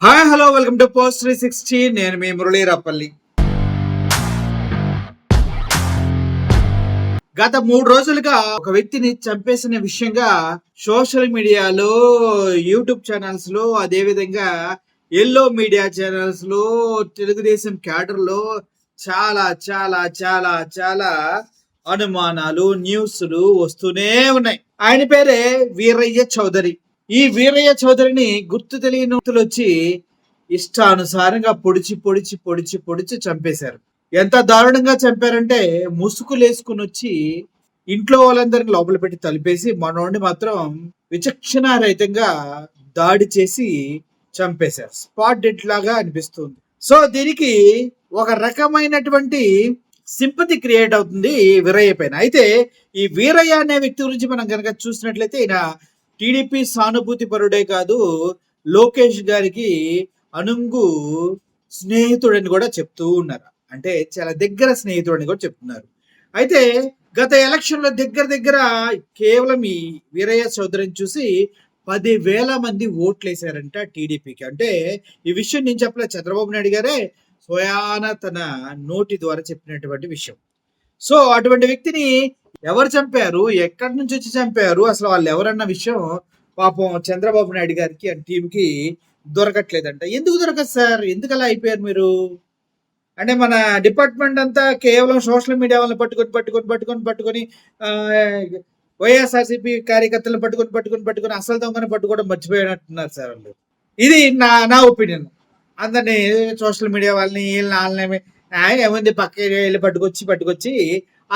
Hi hello welcome to post 360. నేను మీ మురళీరాపల్లి. గత 3 రోజులుగా ఒక వ్యక్తిని చంపేసిన విషయంగా సోషల్ మీడియాలో, యూట్యూబ్ ఛానల్స్ లో, అదే విధంగా ఎల్లో మీడియా ఛానల్స్ లో, తెలుగుదేశం క్యాడర్ లో చాలా చాలా చాలా చాలా అనుమానాలు, న్యూస్లు వస్తూనే ఉన్నాయి. ఆయన పేరే వీరయ్య చౌదరి. ఈ వీరయ్య చౌదరిని గుర్తు తెలియని వ్యక్తులు వచ్చి ఇష్టానుసారంగా పొడిచి చంపేశారు. ఎంత దారుణంగా చంపారంటే ముసుగులేసుకుని వచ్చి ఇంట్లో వాళ్ళందరినీ లోపల పెట్టి తలిపేసి మనోడిని మాత్రం విచక్షణారహితంగా దాడి చేసి చంపేశారు. స్పాట్ డెడ్ లాగా అనిపిస్తుంది. సో దీనికి ఒక రకమైనటువంటి సింపతి క్రియేట్ అవుతుంది వీరయ్య పైన. అయితే ఈ వీరయ్య అనే వ్యక్తి గురించి మనం కనుక చూసినట్లయితే ఈయన టీడీపీ సానుభూతి పరుడే కాదు, లోకేష్ గారికి అనుంగు స్నేహితుడని కూడా చెప్తూ ఉన్నారు. అంటే చాలా దగ్గర స్నేహితుడని కూడా చెప్తున్నారు. అయితే గత ఎలక్షన్ లో దగ్గర కేవలం ఈ వీరయ్య చౌదరిని చూసి 10,000 మంది ఓట్లేశారంట టీడీపీకి. అంటే ఈ విషయం నేను చెప్పలే, చంద్రబాబు నాయుడు గారే స్వయాన తన నోటి ద్వారా చెప్పినటువంటి విషయం. సో అటువంటి వ్యక్తిని ఎవరు చంపారు, ఎక్కడి నుంచి వచ్చి చంపారు, అసలు వాళ్ళు ఎవరన్న విషయం పాపం చంద్రబాబు నాయుడు గారికి ఆ టీంకి దొరకట్లేదంట. ఎందుకు దొరకదు సార్? ఎందుకు అలా అయిపోయారు మీరు? అంటే మన డిపార్ట్మెంట్ అంతా కేవలం సోషల్ మీడియా వాళ్ళని పట్టుకొని వైఎస్ఆర్సీపీ కార్యకర్తలను పట్టుకొని అసలు దొంగని పట్టుకోవడం మర్చిపోయినట్టున్నారు సార్ వాళ్ళు. ఇది నా ఒపీనియన్. అందరినీ సోషల్ మీడియా వాళ్ళని వీళ్ళని ఏముంది పక్క వెళ్ళి పట్టుకొచ్చి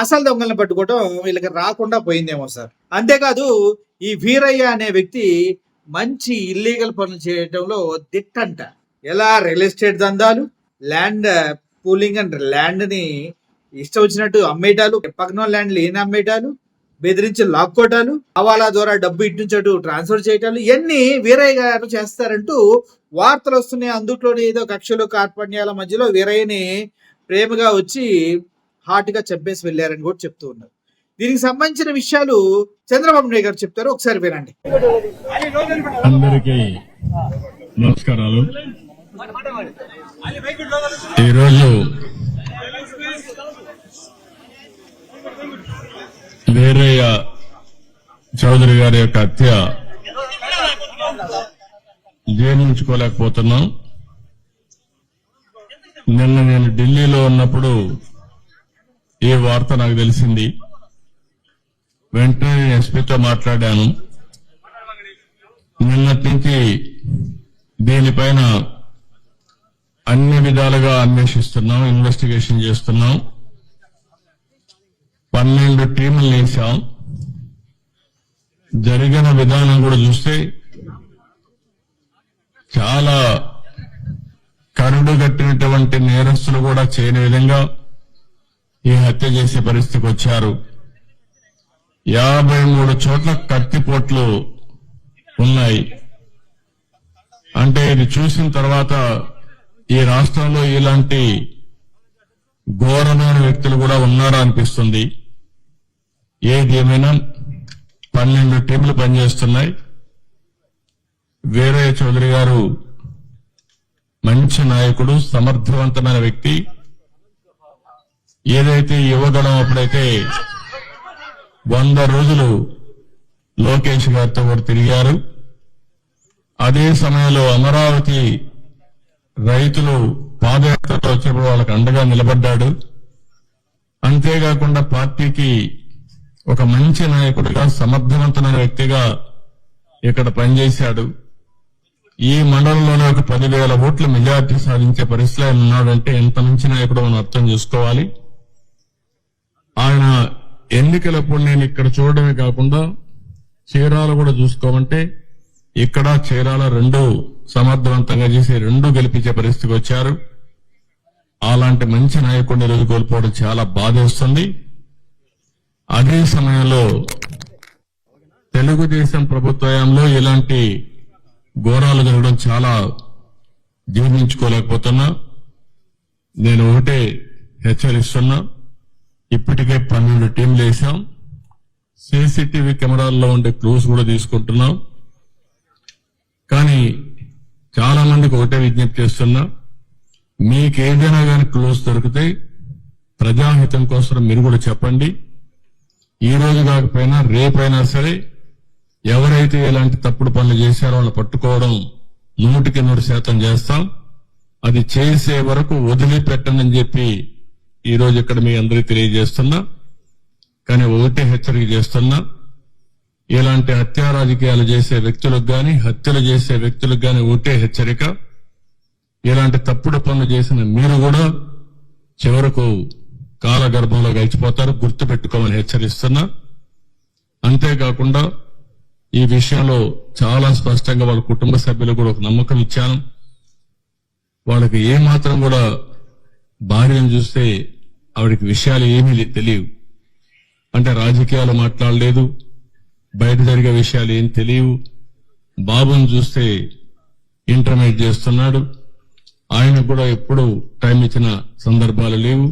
అసలు దొంగలను పట్టుకోవడం వీళ్ళకి రాకుండా పోయిందేమో సార్. అంతేకాదు ఈ వీరయ్య అనే వ్యక్తి మంచి ఇల్లీగల్ పనులు చేయడంలో దిట్టంట. ఎలా రియల్ ఎస్టేట్ దందాలు, ల్యాండ్ పూలింగ్ అండ్ ల్యాండ్ ని ఇష్టం వచ్చినట్టు అమ్మేటాలు, పక్కన ల్యాండ్లు ఏం అమ్మేటాలు, బెదిరించి లాక్కోటాలు, హవాలా ద్వారా డబ్బు ఇటు నుంచి అటు ట్రాన్స్ఫర్ చేయటాలు, ఇవన్నీ వీరయ్య గారు చేస్తారంటూ వార్తలు వస్తున్నాయి. అందులోనే ఏదో కక్షలు కార్పణ్యాల మధ్యలో వీరయ్యని ప్రేమగా వచ్చి హాట్ గా చంపేసి వెళ్ళారని కూడా చెప్తూ ఉన్నారు. దీనికి సంబంధించిన విషయాలు చంద్రబాబు నాయుడు గారు చెప్తారు, ఒకసారి వినండి. అందరికీ నమస్కారాలు. ఈరోజు వీరయ్య చౌదరి గారి యొక్క హత్య జీర్ణించుకోలేకపోతున్నాం. నిన్న నేను ఢిల్లీలో ఉన్నప్పుడు ఈ వార్త నాకు తెలిసింది. వెంటనే ఎస్పీతో మాట్లాడాను. నిన్నటి నుంచి దీనిపైన అన్ని విధాలుగా అన్వేషిస్తున్నాం, ఇన్వెస్టిగేషన్ చేస్తున్నాం. 12 టీములు వేశాం. జరిగిన విధానం కూడా చూస్తే చాలా కరుడు కట్టినటువంటి నేరస్తులు కూడా చేయని విధంగా ఈ హత్య చేసే పరిస్థితికి వచ్చారు. 53 చోట్ల కత్తిపోట్లు ఉన్నాయి. అంటే ఇది చూసిన తర్వాత ఈ రాష్ట్రంలో ఇలాంటి ఘోరమైన వ్యక్తులు కూడా ఉన్నారా అనిపిస్తుంది. ఏది ఏమైనా 12 టీంలు పనిచేస్తున్నాయి. వీరయ్య చౌదరి గారు మంచి నాయకుడు, సమర్థవంతమైన వ్యక్తి. ఏదైతే యువగణం అప్పుడైతే 100 రోజులు లోకేష్ గారితో కూడా తిరిగారు. అదే సమయంలో అమరావతి రైతులు పాదయాత్రలో వచ్చినప్పుడు వాళ్ళకి అండగా నిలబడ్డాడు. అంతేకాకుండా పార్టీకి ఒక మంచి నాయకుడిగా, సమర్థవంతమైన వ్యక్తిగా ఇక్కడ పనిచేశాడు. ఈ మండలంలోనే ఒక 10,000 ఓట్ల మెజార్టీ సాధించే పరిస్థితిలో ఆయన ఉన్నాడంటే ఎంత మంచి నాయకుడు మనం అర్థం చేసుకోవాలి. ఆయన ఎన్నికలప్పుడు నేను ఇక్కడ చూడడమే కాకుండా చీరాలు కూడా చూసుకోమంటే ఇక్కడ చీరాల 2 సమర్థవంతంగా చేసి 2 గెలిపించే పరిస్థితికి వచ్చారు. అలాంటి మంచి నాయకుడిని రోజు కోల్పోవడం చాలా బాధేస్తుంది. అదే సమయంలో తెలుగుదేశం ప్రభుత్వంలో ఇలాంటి ఘోరాలు జరగడం చాలా జీర్ణించుకోలేకపోతున్నా. నేను ఒకటే హెచ్చరిస్తున్నా, ఇప్పటికే 12 టీంలు వేశాం. సీసీటీవీ కెమెరాల్లో ఉండే క్లూస్ కూడా తీసుకుంటున్నాం. కానీ చాలా మందికి ఒకటే విజ్ఞప్తి చేస్తున్నా, మీకు ఏదైనా కానీ క్లోజ్ దొరికితే ప్రజాహితం కోసం మీరు కూడా చెప్పండి. ఈ రోజు కాకపోయినా రేపైనా సరే ఎవరైతే ఇలాంటి తప్పుడు పనులు చేశారో వాళ్ళు పట్టుకోవడం 100% చేస్తాం. అది చేసే వరకు వదిలిపెట్టనని చెప్పి ఈ రోజు ఇక్కడ మీ అందరికీ తెలియజేస్తున్నా. కానీ ఒకటే హెచ్చరిక చేస్తున్నా, ఇలాంటి హత్యా రాజకీయాలు చేసే వ్యక్తులకు గాని, హత్యలు చేసే వ్యక్తులకు గాని ఒకటే హెచ్చరిక, ఇలాంటి తప్పుడు పనులు చేసిన మీరు కూడా చివరకు కాలగర్భంలో గడిచిపోతారు, గుర్తుపెట్టుకోమని హెచ్చరిస్తున్నా. అంతేకాకుండా ఈ విషయంలో చాలా స్పష్టంగా వాళ్ళ కుటుంబ సభ్యులు కూడా ఒక నమ్మకం ఇచ్చాను. వాళ్ళకి ఏమాత్రం కూడా భార్యను చూస్తే ఆవిడకి విషయాలు ఏమీ తెలియవు. అంటే రాజకీయాలు మాట్లాడలేదు, బయట జరిగే విషయాలు ఏం తెలియవు. బాబుని చూస్తే ఇంటర్మీడియట్ చేస్తున్నాడు, ఆయనకు కూడా ఎప్పుడు టైం ఇచ్చిన సందర్భాలు లేవు.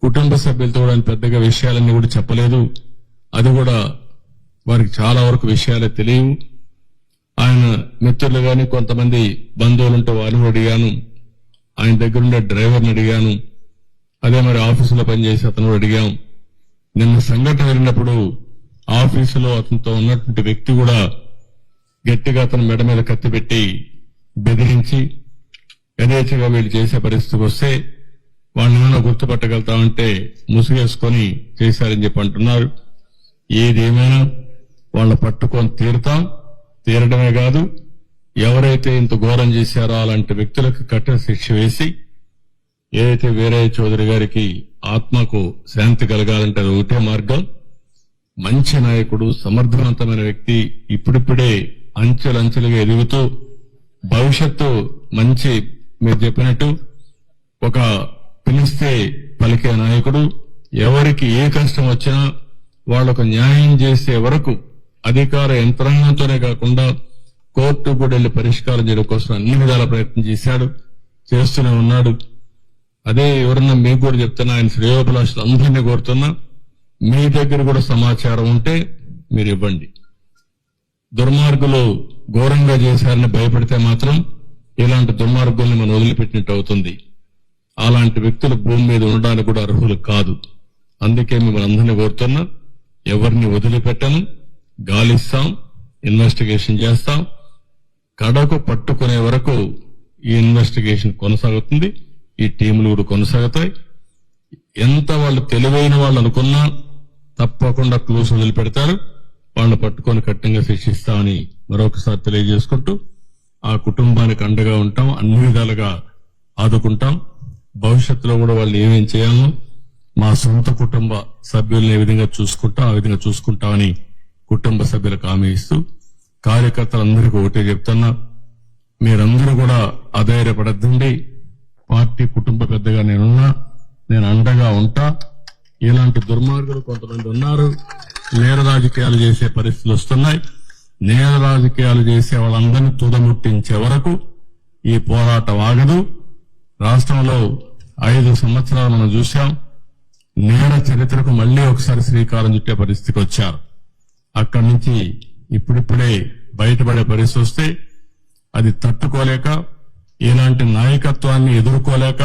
కుటుంబ సభ్యులతో కూడా పెద్దగా విషయాలన్నీ కూడా చెప్పలేదు. అది కూడా వారికి చాలా వరకు విషయాలే తెలియవు. ఆయన మిత్రులు గాని కొంతమంది బంధువులుంటే వారిని అడిగాను, ఆయన దగ్గరుండే డ్రైవర్ని అడిగాను, అదే మరి ఆఫీసులో పనిచేసి అతను అడిగాం. నిన్న సంఘటన జరిగినప్పుడు ఆఫీసులో అతనితో ఉన్నటువంటి వ్యక్తి కూడా గట్టిగా అతని మెడ మీద కత్తి పెట్టి బెదిరించి యథేచ్ఛగా వీళ్ళు చేసే పరిస్థితికి వస్తే వాళ్ళని గుర్తుపట్టగలుగుతామంటే ముసుగేసుకొని చేశారని చెప్పి అంటున్నారు. ఏదేమైనా వాళ్ళని పట్టుకొని తీరడమే కాదు, ఎవరైతే ఇంత ఘోరం చేశారో అలాంటి వ్యక్తులకు కఠిన శిక్ష వేసి, ఏదైతే వీరయ్య చౌదరి గారికి ఆత్మకు శాంతి కలగాలంటే అది ఒకటే మార్గం. మంచి నాయకుడు, సమర్థవంతమైన వ్యక్తి, ఇప్పుడిప్పుడే అంచెలంచెలుగా ఎదుగుతూ భవిష్యత్తు మంచి, మీరు చెప్పినట్టు ఒక పిలిస్తే పలికే నాయకుడు, ఎవరికి ఏ కష్టం వచ్చినా వాళ్లకు న్యాయం చేసే వరకు అధికార యంత్రాంగంతోనే కాకుండా కోర్టు కూడా వెళ్లి పరిష్కారం చేయడం కోసం అన్ని విధాల ప్రయత్నం చేస్తూనే ఉన్నాడు. అదే ఎవరన్నా మీకు కూడా చెప్తున్నా, ఆయన శ్రేయోభిలాషులు అందరినీ కోరుతున్నా, మీ దగ్గర కూడా సమాచారం ఉంటే మీరు ఇవ్వండి. దుర్మార్గులు ఘోరంగా చేశారని భయపడితే మాత్రం ఇలాంటి దుర్మార్గుల్ని మనం వదిలిపెట్టినట్టు అవుతుంది. అలాంటి వ్యక్తులు భూమి మీద ఉండడానికి కూడా అర్హులు కాదు. అందుకే మిమ్మల్ని అందరినీ కోరుతున్నా, ఎవరిని వదిలిపెట్టను, గాలిస్తాం, ఇన్వెస్టిగేషన్ చేస్తాం, కడకు పట్టుకునే వరకు ఈ ఇన్వెస్టిగేషన్ కొనసాగుతుంది. ఈ టీములు కూడా కొనసాగుతాయి. ఎంత వాళ్ళు తెలివైన వాళ్ళు అనుకున్నా తప్పకుండా క్లూస్ వదిలిపెడతారు. వాళ్ళని పట్టుకొని కఠినంగా శిక్షిస్తామని మరొకసారి తెలియజేసుకుంటూ, ఆ కుటుంబానికి అండగా ఉంటాం, అన్ని విధాలుగా ఆదుకుంటాం. భవిష్యత్తులో కూడా వాళ్ళు ఏమేం చేయాలో మా సొంత కుటుంబ సభ్యుల్ని ఏ విధంగా చూసుకుంటాం, ఆ విధంగా చూసుకుంటామని కుటుంబ సభ్యులకు హామీ ఇస్తూ, కార్యకర్తలందరికీ ఒకటే చెప్తున్నా, మీరందరూ కూడా అధైర్యపడద్దండి. పార్టీ కుటుంబ పెద్దగా నేను అండగా ఉంటా. ఇలాంటి దుర్మార్గులు కొంతమంది ఉన్నారు, నేర రాజకీయాలు చేసే పరిస్థితులు వస్తున్నాయి. నేర రాజకీయాలు చేసే వాళ్ళందరినీ తుదముట్టించే వరకు ఈ పోరాటం ఆగదు. రాష్ట్రంలో 5 సంవత్సరాలు మనం చూశాం. నేర చరిత్రకు మళ్లీ ఒకసారి శ్రీకారం చుట్టే పరిస్థితికి వచ్చారు. అక్కడి నుంచి ఇప్పుడిప్పుడే బయటపడే పరిస్థితి వస్తే అది తట్టుకోలేక, ఇలాంటి నాయకత్వాన్ని ఎదుర్కోలేక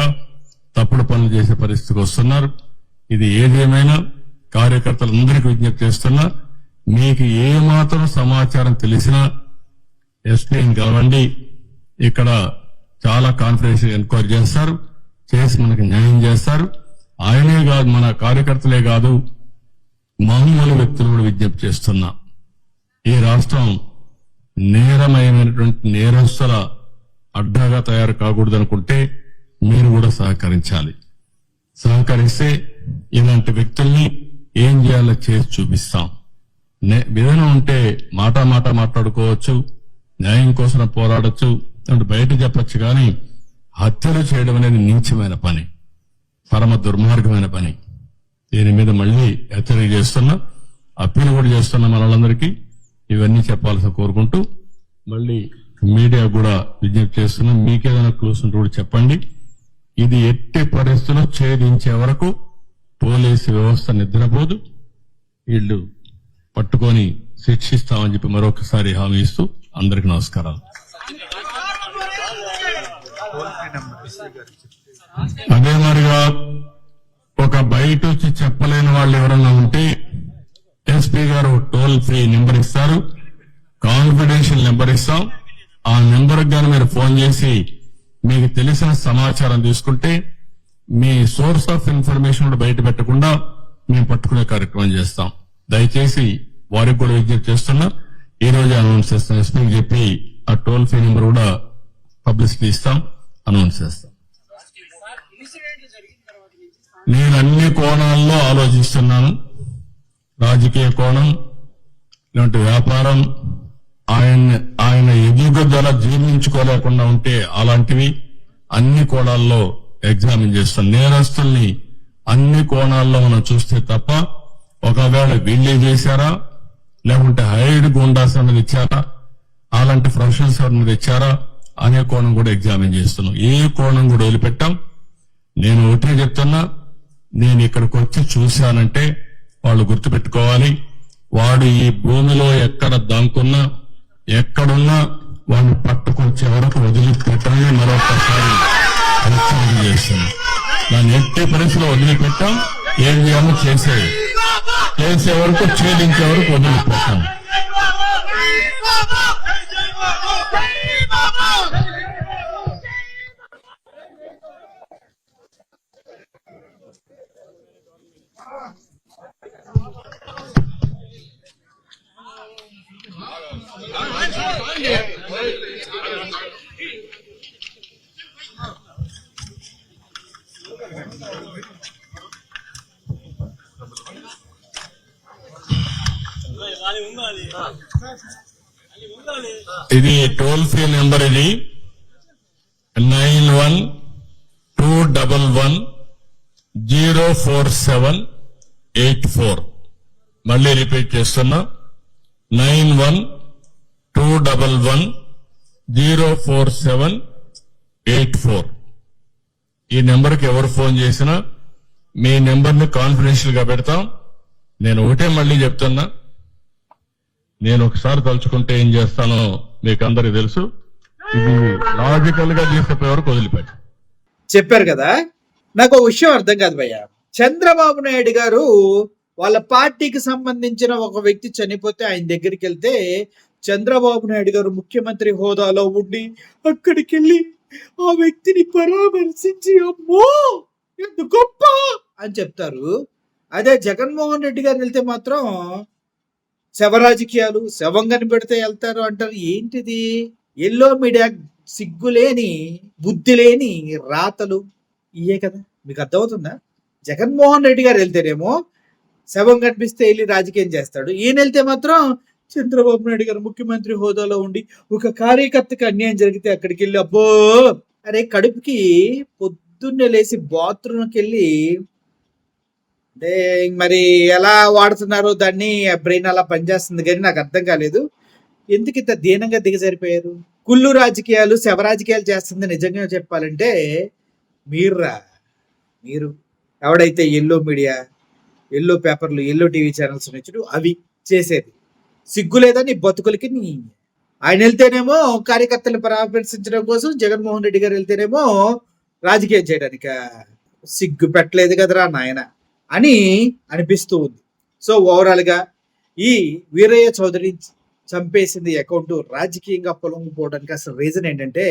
తప్పుడు పనులు చేసే పరిస్థితికి వస్తున్నారు. ఇది ఏదేమైనా కార్యకర్తలందరికీ విజ్ఞప్తి చేస్తున్నా, మీకు ఏమాత్రం సమాచారం తెలిసినా ఎస్పీని కలవండి. ఇక్కడ చాలా కాన్ఫిడెన్షియల్ ఎంక్వైరీ చేస్తారు, చేసి మనకి న్యాయం చేస్తారు. ఆయనే కాదు, మన కార్యకర్తలే కాదు, మామూలు వ్యక్తులు కూడా విజ్ఞప్తి చేస్తున్నా, ఈ రాష్ట్రం నేరమయమైనటువంటి నేరస్తుల అడ్డాగా తయారు కాకూడదనుకుంటే మీరు కూడా సహకరించాలి. సహకరిస్తే ఇలాంటి వ్యక్తుల్ని ఏం చేయాలో చేసి చూపిస్తాం. విధానం ఉంటే మాట మాట్లాడుకోవచ్చు, న్యాయం కోసం పోరాడొచ్చు, అంటే బయట చెప్పొచ్చు. కానీ హత్యలు చేయడం అనేది నీచమైన పని, పరమ దుర్మార్గమైన పని. దీని మీద మళ్లీ హెచ్చరిక చేస్తున్నా, అప్పీల్ కూడా చేస్తున్నా మనలందరికీ. ఇవన్నీ చెప్పాల్సి కోరుకుంటూ మళ్లీ మీడియా కూడా విజ్ఞప్తి చేస్తున్నాం, మీకేదైనా క్లూస్ ఉంటే కూడా చెప్పండి. ఇది ఎట్టి పరిస్థితుల్లో ఛేదించే వరకు పోలీసు వ్యవస్థ నిద్రపోదు. వీళ్ళు పట్టుకొని శిక్షిస్తామని చెప్పి మరొకసారి హామీ ఇస్తూ అందరికీ నమస్కారాలు. అదే మరిగా ఒక బయట వచ్చి చెప్పలేని వాళ్ళు ఎవరన్నా ఉంటే ఎస్పీ గారు టోల్ ఫ్రీ నెంబర్ ఇస్తారు, కాన్ఫిడెన్షియల్ నెంబర్ ఇస్తాం. ఆ నెంబర్ గాని మీరు ఫోన్ చేసి మీకు తెలిసిన సమాచారం తీసుకుంటే మీ సోర్స్ ఆఫ్ ఇన్ఫర్మేషన్ కూడా బయట పెట్టకుండా మేము పట్టుకునే కార్యక్రమం చేస్తాం. దయచేసి వారికి కూడా విజ్ఞప్తి చేస్తున్నా, ఈ రోజు అనౌన్స్ చేస్తాం. ఎస్పీకి చెప్పి ఆ టోల్ ఫ్రీ నెంబర్ కూడా పబ్లిసిటీ ఇస్తాం, అనౌన్స్ చేస్తాం. నేను అన్ని కోణాల్లో ఆలోచిస్తున్నాను. రాజకీయ కోణం, ఇలాంటి వ్యాపారం, ఆయన ఎదుగుదల జీర్ణించుకోలేకుండా ఉంటే అలాంటివి అన్ని కోణాల్లో ఎగ్జామిన్ చేస్తాం. నేరస్తుల్ని అన్ని కోణాల్లో మనం చూస్తే తప్ప ఒకవేళ వీళ్ళే చేశారా లేకుంటే హైడ్ గుండాస్ అన్నది ఇచ్చారా, అలాంటి ప్రొఫెషనల్స్ అన్నది ఇచ్చారా అనే కోణం కూడా ఎగ్జామిన్ చేస్తున్నాం. ఏ కోణం కూడా వదిలిపెట్టాం. నేను ఒకటే చెప్తున్నా, నేను ఇక్కడికి వచ్చి చూశానంటే వాళ్ళు గుర్తుపెట్టుకోవాలి, వాడు ఈ భూమిలో ఎక్కడ దాంకున్నా ఎక్కడున్నా వాడిని పట్టుకొచ్చే వరకు వదిలిపెట్టని మరొకసారి హెచ్చరిక చేస్తున్నాం. దాన్ని ఎట్టి పరిస్థితిలో వదిలిపెట్టాం. ఏం చేయాలో చేసే వరకు, ఛేదించే వరకు వదిలిపెట్టాం. ఇది టోల్ ఫ్రీ నెంబర్, ఇది 9121104784. మళ్ళీ రిపీట్ చేస్తున్నా, 9121104784. ఈ నెంబర్కి ఎవరు ఫోన్ చేసినా మీ నెంబర్ని కాన్ఫిడెన్షియల్ గా పెడతాం. నేను ఒకటే మళ్ళీ చెప్తున్నా, నేను ఒకసారి తలుచుకుంటే ఏం చేస్తానో మీకు అందరికి తెలుసు. ఇది లాజికల్ గా తీసుకుపోయే వరకు వదిలిపెట్టి చెప్పారు కదా. నాకు ఒక విషయం అర్థం కాదు భయ్య. చంద్రబాబు నాయుడు గారు వాళ్ళ పార్టీకి సంబంధించిన ఒక వ్యక్తి చనిపోతే ఆయన దగ్గరికి వెళ్తే చంద్రబాబు నాయుడు గారు ముఖ్యమంత్రి హోదాలో ఉండి అక్కడికి వెళ్ళి ఆ వ్యక్తిని పరామర్శించి అమ్మో ఎంత గొప్ప అని చెప్తారు. అదే జగన్మోహన్ రెడ్డి గారు వెళ్తే మాత్రం శవ రాజకీయాలు, శవం కనిపెడితే వెళ్తారు అంటారు. ఏంటిది? ఎల్లో మీడియా సిగ్గులేని, బుద్ధి లేని రాతలు ఇయే కదా. మీకు అర్థమవుతుందా? జగన్మోహన్ రెడ్డి గారు వెళ్తేనేమో శవం కనిపిస్తే వెళ్ళి రాజకీయం చేస్తాడు. ఈయన వెళ్తే మాత్రం చంద్రబాబు నాయుడు గారు ముఖ్యమంత్రి హోదాలో ఉండి ఒక కార్యకర్తకి అన్యాయం జరిగితే అక్కడికి వెళ్ళి అబ్బో, అరే కడుపుకి పొద్దున్నే లేచి బాత్రూమ్కి వెళ్ళి అంటే మరి ఎలా వాడుతున్నారో దాన్ని బ్రెయిన్ అలా పనిచేస్తుంది కానీ నాకు అర్థం కాలేదు. ఎందుకు ఇంత దీనంగా దిగజారిపోయారు? కుళ్ళు రాజకీయాలు, శవ రాజకీయాలు చేస్తుంది నిజంగా చెప్పాలంటే మీరు ఎవడైతే ఎల్లో మీడియా, ఎల్లో పేపర్లు, ఎల్లో టీవీ ఛానల్స్ నచ్చుడు అవి చేసేది. సిగ్గు లేదని బతుకులకి ఆయన వెళ్తేనేమో కార్యకర్తలు పరామర్శించడం కోసం, జగన్మోహన్ రెడ్డి గారు వెళ్తేనేమో రాజకీయం చేయడానిక. సిగ్గు పెట్టలేదు కదరా నాయన అని అనిపిస్తూ ఉంది. సో ఓవరాల్ గా ఈ వీరయ్య చౌదరి చంపేసింది అకౌంట్ రాజకీయంగా పొలంగిపోవడానికి అసలు రీజన్ ఏంటంటే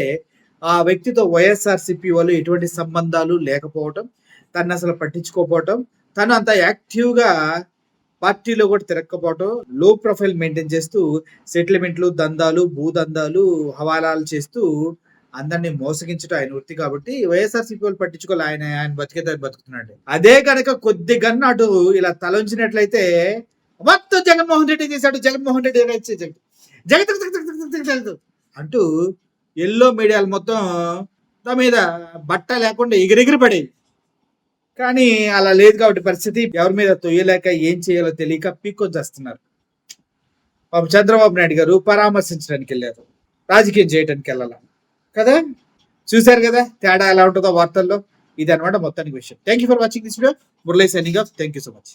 ఆ వ్యక్తితో వైఎస్ఆర్సీపీ వాళ్ళు ఎటువంటి సంబంధాలు లేకపోవటం, తను అసలు పట్టించుకోకపోవటం, తను అంత యాక్టివ్ గా పార్టీలో కూడా తిరగకపోవటం, లో ప్రొఫైల్ మెయింటైన్ చేస్తూ సెటిల్మెంట్లు, దందాలు, భూదందాలు, హవాలాలు చేస్తూ అందరినీ మోసగించడం ఆయన వృత్తి. కాబట్టి వైఎస్ఆర్సీపీ వాళ్ళు పట్టించుకోవాలి. ఆయన బతికేదాన్ని బతుకుతున్నాడు. అదే కనుక కొద్దిగా అటు ఇలా తలంచినట్లయితే మొత్తం జగన్మోహన్ రెడ్డి చేశాడు, జగన్మోహన్ రెడ్డి జగత్ అంటూ ఎల్లో మీడియాలు మొత్తం తమ మీద బట్ట లేకుండా ఎగిరెగిరి పడేవి. కానీ అలా లేదు కాబట్టి పరిస్థితి ఎవరి మీద తొయ్యలేక ఏం చేయాలో తెలియక పీక్కొని చేస్తున్నారు. చంద్రబాబు నాయుడు గారు పరామర్శించడానికి వెళ్ళారు, రాజకీయం చేయడానికి వెళ్ళాల కదా. చూశారు కదా తేడా ఎలా ఉంటుందో వార్తల్లో. ఇది అనమాట మొత్తానికి విషయం. Thank you for watching this video. Murali signing off. Thank you so much.